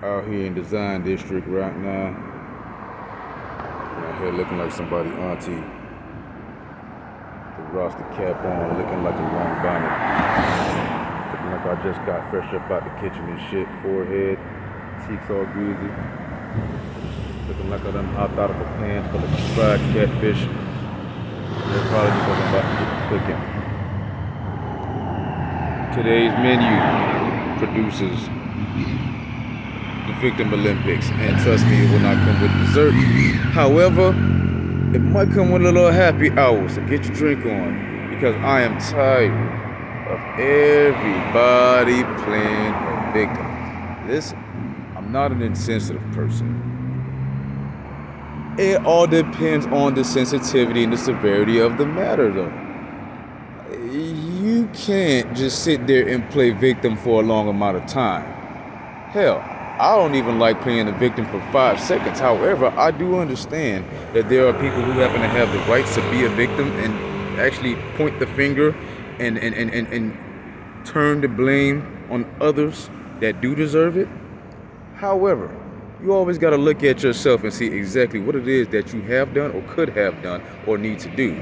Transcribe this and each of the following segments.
Out here in Design District right now. Out here looking like somebody auntie. The Rasta cap on, looking like a long bonnet. Looking like I just got fresh up out the kitchen and shit. Forehead, cheeks all greasy. Looking like I done hopped out of a pan full of fried catfish. They're probably because I'm about to get to cooking. Today's menu produces the Victim Olympics, and trust me, it will not come with dessert. However, it might come with a little happy hour, so get your drink on, because I am tired of everybody playing a victim. Listen, I'm not an insensitive person. It all depends on the sensitivity and the severity of the matter, though. You can't just sit there and play victim for a long amount of time. Hell, I don't even like playing the victim for 5 seconds. However, I do understand that there are people who happen to have the rights to be a victim and actually point the finger and turn the blame on others that do deserve it. However, you always got to look at yourself and see exactly what it is that you have done or could have done or need to do.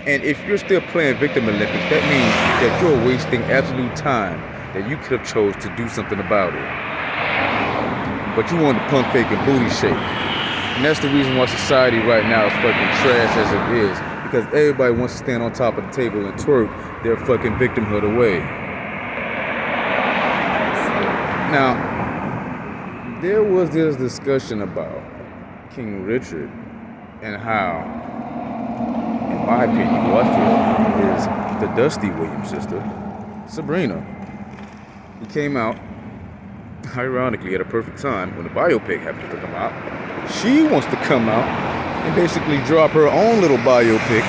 And if you're still playing Victim Olympics, that means that you're wasting absolute time that you could have chose to do something about it. But you want to pump fake and booty shake. And that's the reason why society right now is fucking trash as it is. Because everybody wants to stand on top of the table and twerk their fucking victimhood away. Now, there was this discussion about King Richard and how, in my opinion, who I feel is the Dusty Williams sister, Sabrina, who came out, ironically, at a perfect time when the biopic happened to come out. She wants to come out and basically drop her own little biopic,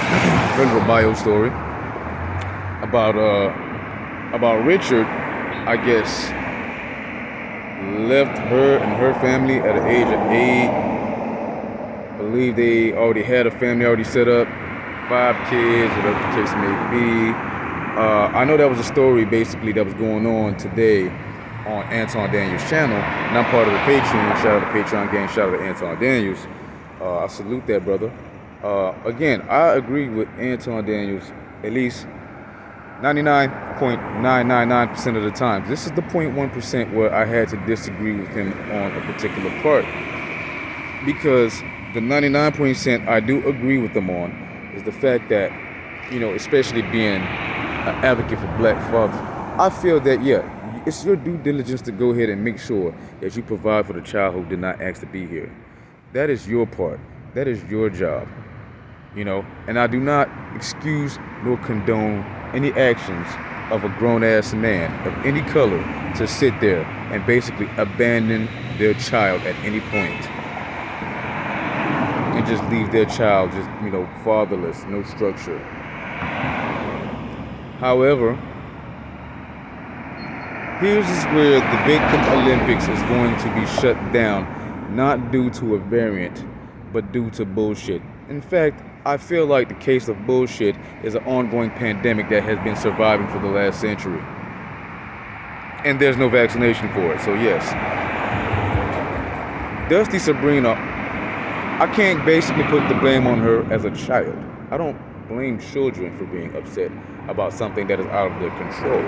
her little bio story about Richard, I guess, left her and her family at the age of 8. I believe they already had a family already set up, 5 kids, whatever the case may be. I know that was a story basically that was going on today on Anton Daniels' channel, and I'm part of the Patreon. Shout out to Patreon gang, shout out to Anton Daniels. I salute that brother. Again, I agree with Anton Daniels at least 99.999% of the time. This is the 0.1% where I had to disagree with him on a particular part, because the 99% I do agree with them on is the fact that, especially being an advocate for black fathers, I feel that, it's your due diligence to go ahead and make sure that you provide for the child who did not ask to be here. That is your part. That is your job. And I do not excuse nor condone any actions of a grown-ass man of any color to sit there and basically abandon their child at any point and just leave their child just, fatherless, no structure. However, here's where the Victim Olympics is going to be shut down, not due to a variant, but due to bullshit. In fact, I feel like the case of bullshit is an ongoing pandemic that has been surviving for the last century. And there's no vaccination for it, so yes. Dusty Sabrina, I can't basically put the blame on her as a child. I don't blame children for being upset about something that is out of their control.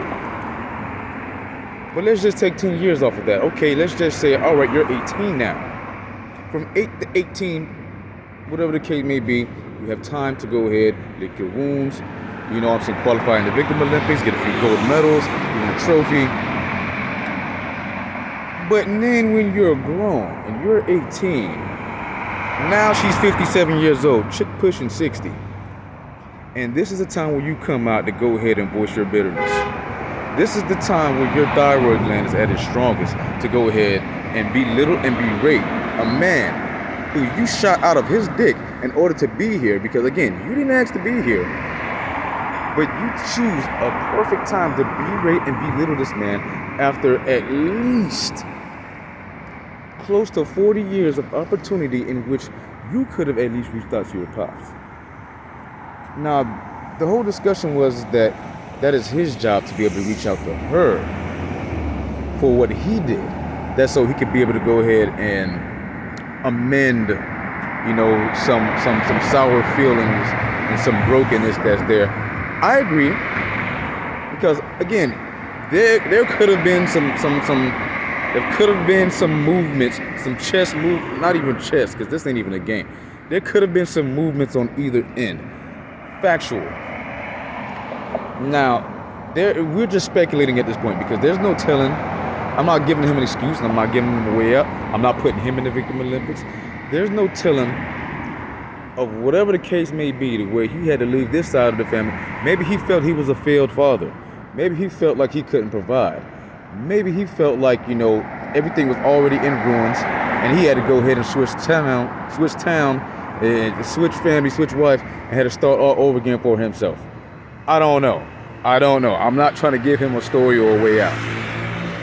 But let's just take 10 years off of that. Okay, let's just say, all right, you're 18 now. From 8 to 18, whatever the case may be, you have time to go ahead, lick your wounds, qualify in the Victim Olympics, get a few gold medals, even a trophy. But then when you're grown and you're 18, now she's 57 years old, chick pushing 60. And this is the time where you come out to go ahead and voice your bitterness. This is the time when your thyroid gland is at its strongest to go ahead and belittle and berate a man who you shot out of his dick in order to be here, because again, you didn't ask to be here, but you choose a perfect time to berate and belittle this man after at least close to 40 years of opportunity in which you could have at least reached out to your pops. Now, the whole discussion was that is his job to be able to reach out to her for what he did. That's so he could be able to go ahead and amend, some sour feelings and some brokenness that's there. I agree, because again, there could have been some movements, some chess move, not even chess, because this ain't even a game. There could have been some movements on either end. Factual. Now, we're just speculating at this point, because there's no telling. I'm not giving him an excuse, and I'm not giving him a way out. I'm not putting him in the Victim Olympics. There's no telling of whatever the case may be, to where he had to leave this side of the family. Maybe he felt he was a failed father. Maybe he felt like he couldn't provide. Maybe he felt like, everything was already in ruins, and he had to go ahead and switch town, and switch family, switch wife, and had to start all over again for himself. I don't know. I'm not trying to give him a story or a way out.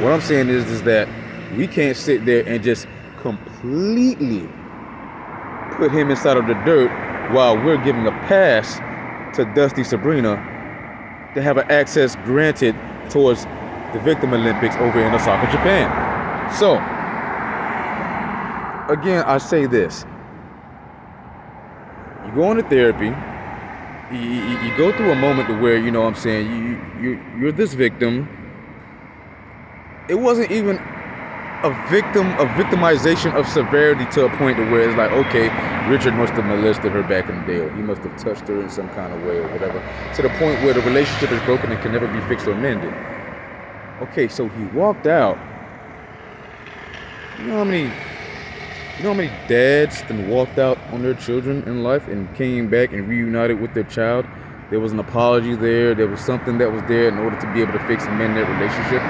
What I'm saying is that we can't sit there and just completely put him inside of the dirt while we're giving a pass to Dusty Sabrina to have an access granted towards the Victim Olympics over in Osaka, Japan. So, again, I say this. You go into therapy, you go through a moment to where, you're this victim. It wasn't even a victimization of severity to a point to where it's like, okay, Richard must have molested her back in the day, or he must have touched her in some kind of way or whatever, to the point where the relationship is broken and can never be fixed or mended. Okay, so he walked out. You know how many dads then walked out on their children in life and came back and reunited with their child? There was an apology there. There was something that was there in order to be able to fix and mend their relationship.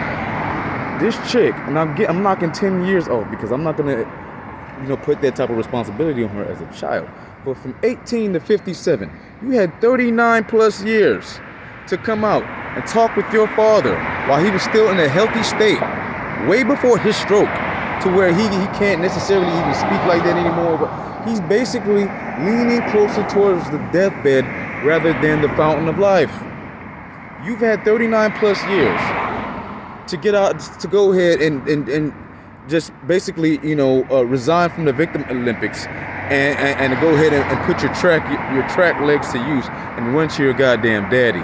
This chick, and I'm knocking 10 years off, because I'm not gonna, put that type of responsibility on her as a child. But from 18 to 57, you had 39 plus years to come out and talk with your father while he was still in a healthy state, way before his stroke, to where he can't necessarily even speak like that anymore. But he's basically leaning closer towards the deathbed rather than the fountain of life. You've had 39 plus years to get out, to go ahead and just basically, resign from the Victim Olympics and to go ahead and put your track legs to use and run to your goddamn daddy.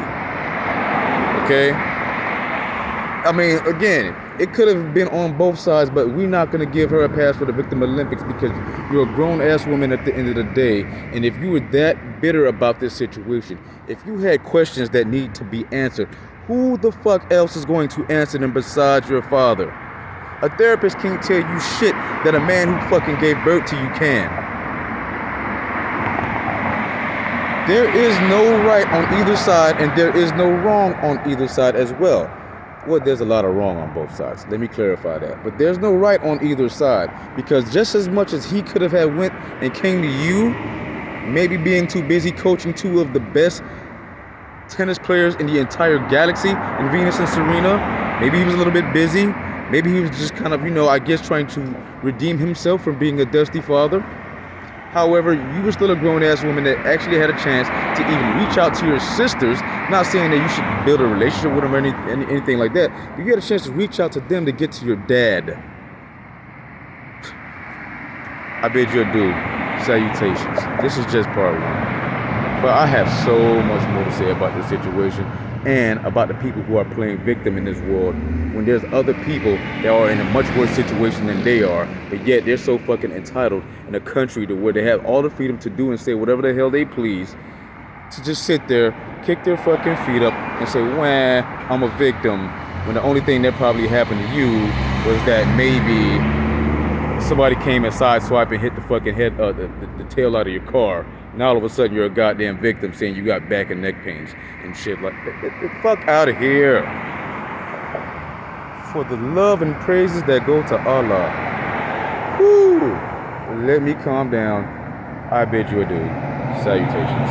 Okay? I mean, again, it could have been on both sides, but we're not going to give her a pass for the Victim Olympics, because you're a grown-ass woman at the end of the day. And if you were that bitter about this situation, if you had questions that need to be answered, who the fuck else is going to answer them besides your father? A therapist can't tell you shit that a man who fucking gave birth to you can. There is no right on either side, and there is no wrong on either side as well. Well, there's a lot of wrong on both sides. Let me clarify that. But there's no right on either side, because just as much as he could have had went and came to you, maybe being too busy coaching two of the best tennis players in the entire galaxy, in Venus and Serena, maybe he was a little bit busy. Maybe he was just kind of, trying to redeem himself from being a dusty father. However, you were still a grown-ass woman that actually had a chance to even reach out to your sisters. Not saying that you should build a relationship with them or anything like that, but you had a chance to reach out to them to get to your dad. I bid you adieu. Salutations. This is just part one. But I have so much more to say about this situation and about the people who are playing victim in this world, when there's other people that are in a much worse situation than they are, but yet they're so fucking entitled in a country to where they have all the freedom to do and say whatever the hell they please, to just sit there, kick their fucking feet up and say, wah, I'm a victim, when the only thing that probably happened to you was that maybe somebody came and sideswiped and hit the fucking head, the tail out of your car. And all of a sudden you're a goddamn victim saying you got back and neck pains and shit like that. Get the fuck out of here. For the love and praises that go to Allah. Woo! Let me calm down. I bid you adieu. Salutations.